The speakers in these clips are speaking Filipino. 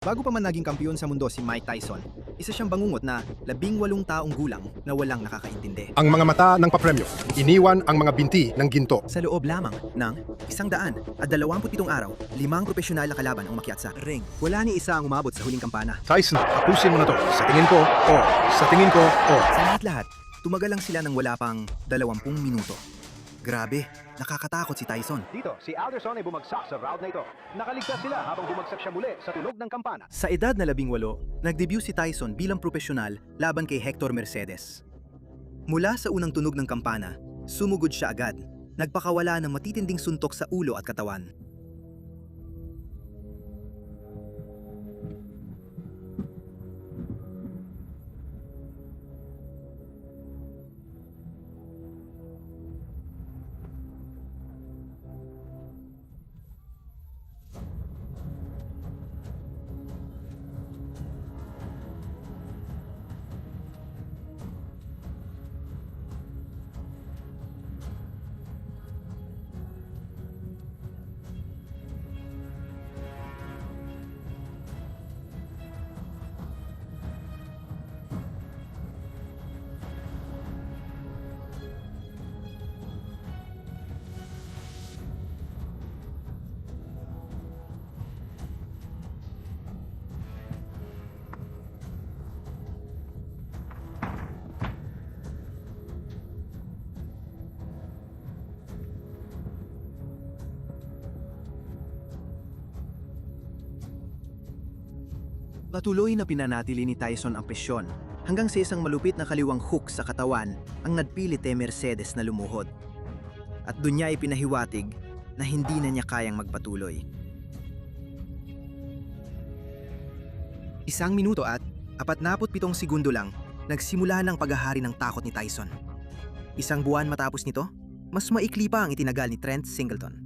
Bago pa man naging kampiyon sa mundo si Mike Tyson, isa siyang bangungot na 18 taong gulang na walang nakakaintindi. Ang mga mata ng papremyo, iniwan ang mga binti ng ginto. Sa loob lamang ng 127 araw, 5 profesional na kalaban ang umakyat sa ring. Wala ni isa ang umabot sa huling kampana. Tyson, tapusin mo na to. Sa tingin ko, Sa tingin ko, Sa lahat-lahat, tumagal lang sila ng wala pang 20 minuto. Grabe, nakakatakot si Tyson. Dito, si Alderson ay bumagsak sa round na ito. Nakaligtas sila habang bumagsak siya muli sa tunog ng kampana. Sa edad na 18, nag-debut si Tyson bilang profesional laban kay Hector Mercedes. Mula sa unang tunog ng kampana, sumugod siya agad. Nagpakawala ng matitinding suntok sa ulo at katawan. Patuloy na pinanatili ni Tyson ang presyon hanggang sa isang malupit na kaliwang hook sa katawan ang nagpilit kay Mercedes na lumuhod. At doon niya ipinahiwatig na hindi na niya kayang magpatuloy. 1 minuto at 47 segundo lang nagsimula ng paghahari ng takot ni Tyson. 1 buwan matapos nito, mas maikli pa ang itinagal ni Trent Singleton.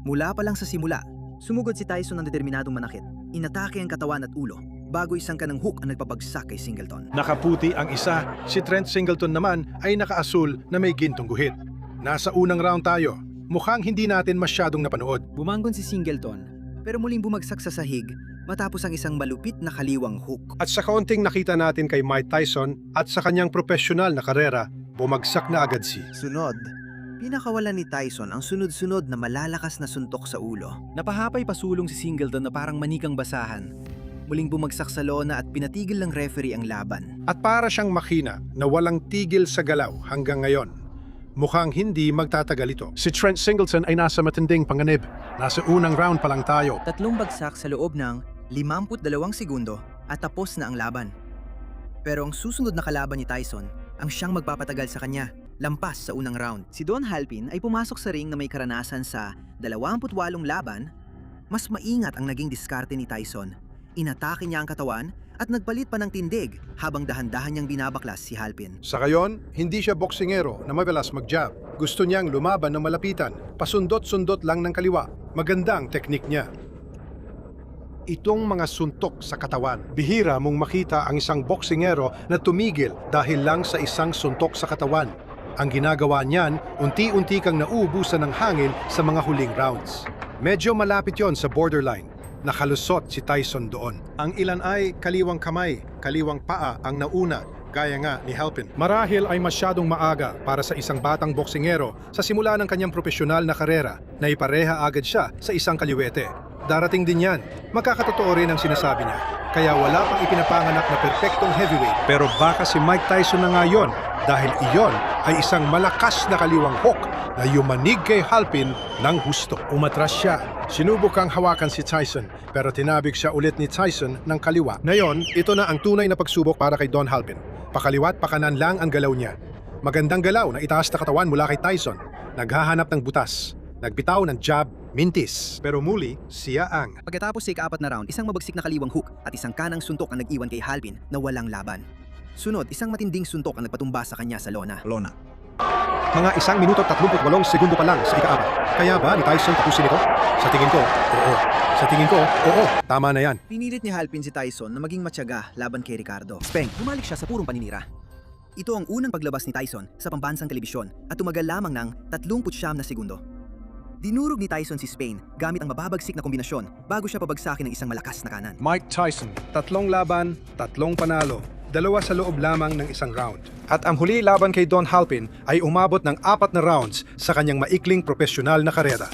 Mula pa lang sa simula, sumugod si Tyson ng determinadong manakit. Inatake ang katawan at ulo bago isang kanang hook ang nagpabagsak kay Singleton. nakaputi ang isa. Si Trent Singleton naman ay nakaasul na may gintong guhit. Nasa unang round tayo. Mukhang hindi natin masyadong napanood. Bumangon si Singleton pero muling bumagsak sa sahig matapos ang isang malupit na kaliwang hook. At sa kaunting nakita natin kay Mike Tyson at sa kanyang profesional na karera, bumagsak na agad si Sunod, pinakawalan ni Tyson ang sunod-sunod na malalakas na suntok sa ulo. Napahapay pasulong si Singleton na parang manikang basahan. Muling bumagsak sa lona at pinatigil ng referee ang laban. At para siyang makina na walang tigil sa galaw hanggang ngayon. Mukhang hindi magtatagal ito. Si Trent Singleton ay nasa matinding panganib. Nasa unang round pa lang tayo. 3 bagsak sa loob ng 52 segundo at tapos na ang laban. Pero ang susunod na kalaban ni Tyson ang siyang magpapatagal sa kanya, lampas sa unang round. Si Don Halpin ay pumasok sa ring na may karanasan sa 28 laban. Mas maingat ang naging diskarte ni Tyson. Inatake niya ang katawan at nagpalit pa ng tindig habang dahan-dahan niyang binabaklas si Halpin. Sa ngayon, hindi siya boksingero na madalas mag-jab. Gusto niyang lumaban ng malapitan, pasundot-sundot lang ng kaliwa. Magandang teknik niya. Itong mga suntok sa katawan, bihira mong makita ang isang boksingero na tumigil dahil lang sa isang suntok sa katawan. Ang ginagawa niyan, unti-unti kang nauubusan ng hangin sa mga huling rounds. Medyo malapit yon sa borderline. Nakalusot si Tyson doon. Ang ilan ay kaliwang kamay, kaliwang paa ang nauna, gaya nga ni Halpin. Marahil ay masyadong maaga para sa isang batang boksingero sa simula ng kanyang profesional na karera na ipareha agad siya sa isang kaliwete. Darating din yan. Magkakatotoo rin ang sinasabi niya. Kaya wala pang ipinapanganak na perpektong heavyweight. Pero baka si Mike Tyson na nga yun dahil iyon ay isang malakas na kaliwang hook na yumanig kay Halpin ng husto. Umatras siya. Sinubukang hawakan si Tyson pero tinabig siya ulit ni Tyson ng kaliwa. Ngayon, ito na ang tunay na pagsubok para kay Don Halpin. Pakaliwat pakanan lang ang galaw niya. Magandang galaw na itaas na katawan mula kay Tyson. Naghahanap ng butas. Nagbitaw ng jab, mintis. Pero muli, siya ang Pagkatapos sa ika-4 na round, isang mabagsik na kaliwang hook at isang kanang suntok ang nag-iwan kay Halpin na walang laban. Sunod, isang matinding suntok ang nagpatumba sa kanya sa lona. mga 1 minuto at 38 segundo pa lang sa ika-4. Kaya ba ni Tyson tapusin ito? Sa tingin ko, oo. Sa tingin ko, oo. Tama na yan. Pinilit ni Halpin si Tyson na maging matyaga laban kay Ricardo. Speng, bumalik siya sa purong paninira. Ito ang unang paglabas ni Tyson sa pambansang telebisyon at tumagal lamang ng 39 na segundo. Dinurog ni Tyson si Spain gamit ang mababagsik na kombinasyon bago siya pabagsakin ng isang malakas na kanan. Mike Tyson, 3 laban, 3 panalo, 2 sa loob lamang ng isang round. At ang huli laban kay Don Halpin ay umabot ng 4 na rounds sa kanyang maikling profesional na karera.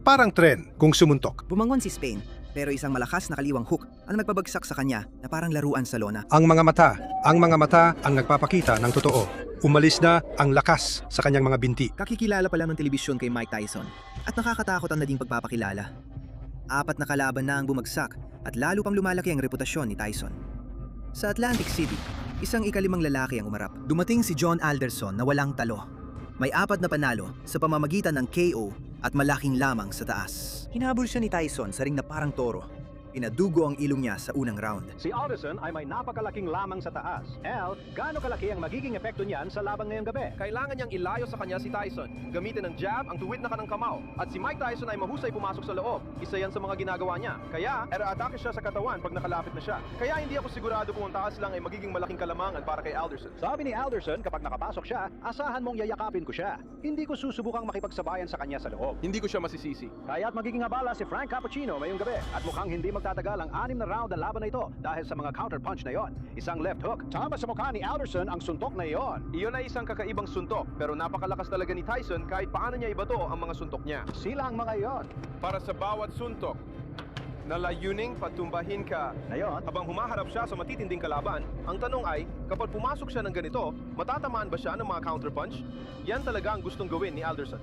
Parang tren kung sumuntok. Bumangon si Spain, pero isang malakas na kaliwang hook ang nagpabagsak sa kanya na parang laruan sa lona. Ang mga mata ang nagpapakita ng totoo. Umalis na ang lakas sa kanyang mga binti. Kakikilala pa lang ng telebisyon kay Mike Tyson at nakakatakot ang naging pagpapakilala. 4 na kalaban na ang bumagsak at lalo pang lumalaki ang reputasyon ni Tyson. Sa Atlantic City, isang ikalimang lalaki ang umarap. Dumating si John Alderson na walang talo. May 4 na panalo sa pamamagitan ng KO at malaking lamang sa taas. Hinabol siya ni Tyson sa ring na parang toro. Pinadugo ang ilong niya sa unang round. Si Alderson ay may napakalaking lamang sa taas. El, gaano kalaki ang magiging epekto niyan sa laban ngayong gabi? Kailangan niyang ilayo sa kanya si Tyson. Gamitin ng jab ang tuwid na kanang kamao. At si Mike Tyson ay mahusay pumasok sa loob. Isa yan sa mga ginagawa niya. Kaya, era-atake siya sa katawan pag nakalapit na siya. Kaya hindi ako sigurado kung ang taas lang ay magiging malaking kalamangan para kay Alderson. Sabi ni Alderson, kapag nakapasok siya, asahan mong yayakapin ko siya. Hindi ko susubukang makipagsabayan sa kanya sa loob. Hindi ko siya masisisi. Kaya't magiging abala si Frank Cappuccino ngayong gabi at mukhang hindi magtatagal ang 6 na round ng laban na ito dahil sa mga counter punch na yon. Isang left hook, tama sa mukha ni Alderson ang suntok na iyon. Iyon ay isang kakaibang suntok, pero napakalakas talaga ni Tyson kahit paano niya ibato ang mga suntok niya. Sila ang mga iyon. Para sa bawat suntok, na layuning patumbahin ka. Ngayon, Habang humaharap siya sa matitinding kalaban, ang tanong ay, kapag pumasok siya ng ganito, matatamaan ba siya ng mga counter punch? Yan talaga ang gustong gawin ni Alderson.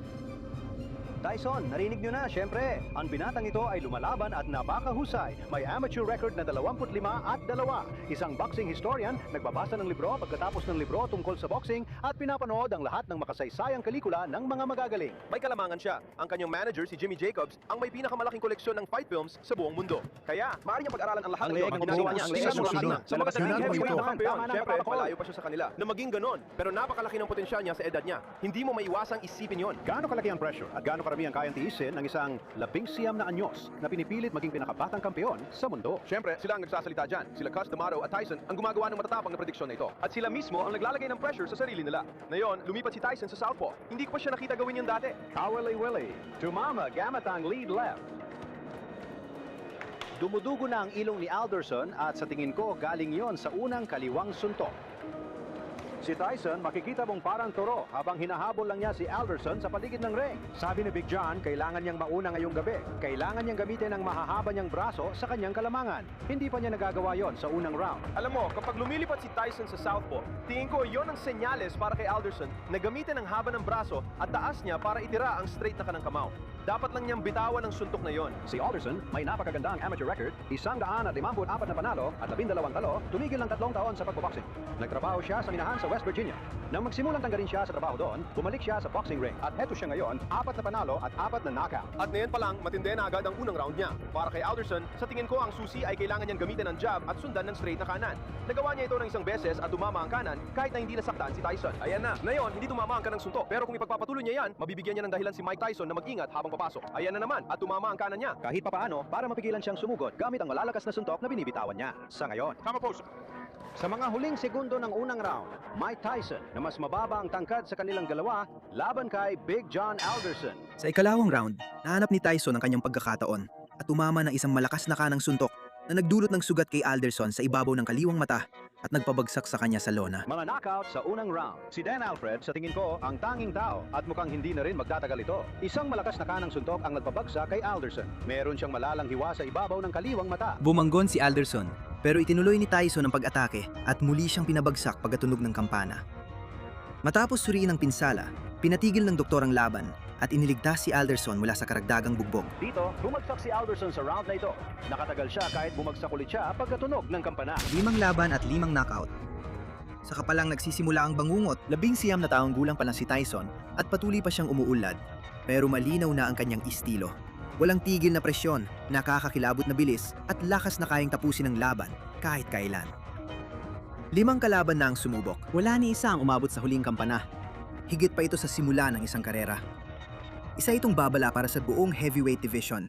Tyson, narinig nyo na, syempre. Ang binatang ito ay lumalaban at napakahusay. May amateur record na 25 at 2. Isang boxing historian, nagbabasa ng libro pagkatapos ng libro tungkol sa boxing at pinapanood ang lahat ng makasaysayang pelikula ng mga magagaling. May kalamangan siya. Ang kanyang manager, si Jimmy Jacobs, ang may pinakamalaking koleksyon ng fight films sa buong mundo. Kaya, maaari niyang pag-aralan ang lahat Ang ng leeg ng ginagawa boxing, niya. ang leeg Sila ng mga boxing. sa mga Sila heavyweight ito. na kampeon. Tama na, Siyempre, napapakol. malayo pa siya sa kanila. Na maging ganon, pero napakalaki ng potensyal niya sa edad niya. Hindi mo maiwasang isipin yon. Gaano kalaki ang pressure at gaano karami ang kayang tiisin ng isang 19 na anyos na pinipilit maging pinakabatang kampeon sa mundo. Siyempre, sila ang nagsasalita dyan. Sila Cus D'Amato at Tyson ang gumagawa ng matatapang na prediksyon na ito. At sila mismo ang naglalagay ng pressure sa sarili nila. Ngayon, lumipat si Tyson sa southpaw. Hindi ko pa siya nakita gawin yung dati. Kawili Willie, tumama gamit ang lead left. Dumudugo na ang ilong ni Alderson at sa tingin ko galing yon sa unang kaliwang suntok. Si Tyson makikita mong parang toro habang hinahabol lang niya si Alderson sa paligid ng ring. Sabi ni Big John, kailangan niyang mauna ngayong gabi. Kailangan niyang gamitin ang mahahaba niyang braso sa kanyang kalamangan. Hindi pa niya nagagawa yon sa unang round. Alam mo, kapag lumilipat si Tyson sa southpaw, tingin ko yon ang senyales para kay Alderson na gamitin ang haba ng braso at taas niya para itira ang straight na kanang kamao. Dapat lang niyang bitawan ang suntok na yon. Si Alderson may napakagandang amateur record, 154 na panalo at 12 talo, tumigil ng 3 taon sa pagboboxing. Nagtrabaho siya sa minahan sa West Virginia. Nang magsimulang tanggalin siya sa trabaho doon, bumalik siya sa boxing ring at heto siya ngayon, 4 na panalo at 4 na knockout. At ngayon pa lang, matindi na agad ang unang round niya. Para kay Alderson, sa tingin ko ang susi ay kailangan niyang gamitin ang jab at sundan ng straight na kanan. Nagawa niya ito ng isang beses at tumama ang kanan kahit na hindi nasaktan si Tyson. Ayan na. Ngayon, hindi tumama ang kanang suntok. Pero kung ipagpapatuloy niya yan, mabibigyan niya ng dahilan si Mike Tyson na mag-ingat habang papasok. Ayan na naman, at tumama ang kanan niya. Kahit papaano, para mapigilan siyang sumugod gamit ang malalakas na suntok na binibitawan niya. Sa ngayon, Tama pose. sa mga huling segundo ng unang round, Mike Tyson na mas mababa ang tangkad sa kanilang dalawa, laban kay Big John Alderson. Sa ikalawang round, nahanap ni Tyson ang kanyang pagkakataon at tumama ng isang malakas na kanang suntok na nagdulot ng sugat kay Alderson sa ibabaw ng kaliwang mata at nagpabagsak sa kanya sa lona. Mga knockout sa unang round. Si Dan Alfred sa tingin ko ang tanging tao at mukhang hindi na rin magtatagal ito. Isang malakas na kanang suntok ang nagpabagsak kay Alderson. Meron siyang malalang hiwa sa ibabaw ng kaliwang mata. Bumanggon si Alderson pero itinuloy ni Tyson ang pag-atake at muli siyang pinabagsak pagkatunog ng kampana. Matapos suriin ang pinsala, pinatigil ng doktor ang laban at iniligtas si Alderson mula sa karagdagang bugbog. Dito, bumagsak si Alderson sa round na ito. Nakatagal siya kahit bumagsak ulit siya pagkatunog ng kampana. 5 laban at 5 knockout. Saka pa lang nagsisimula ang bangungot, 19 na taong gulang pa lang si Tyson at patuloy pa siyang umuulad. Pero malinaw na ang kanyang estilo. Walang tigil na presyon, nakakakilabot na bilis at lakas na kayang tapusin ang laban kahit kailan. 5 kalaban na ang sumubok. Wala ni isa ang umabot sa huling kampana. Higit pa ito sa simula ng isang karera. Isa itong babala para sa buong heavyweight division.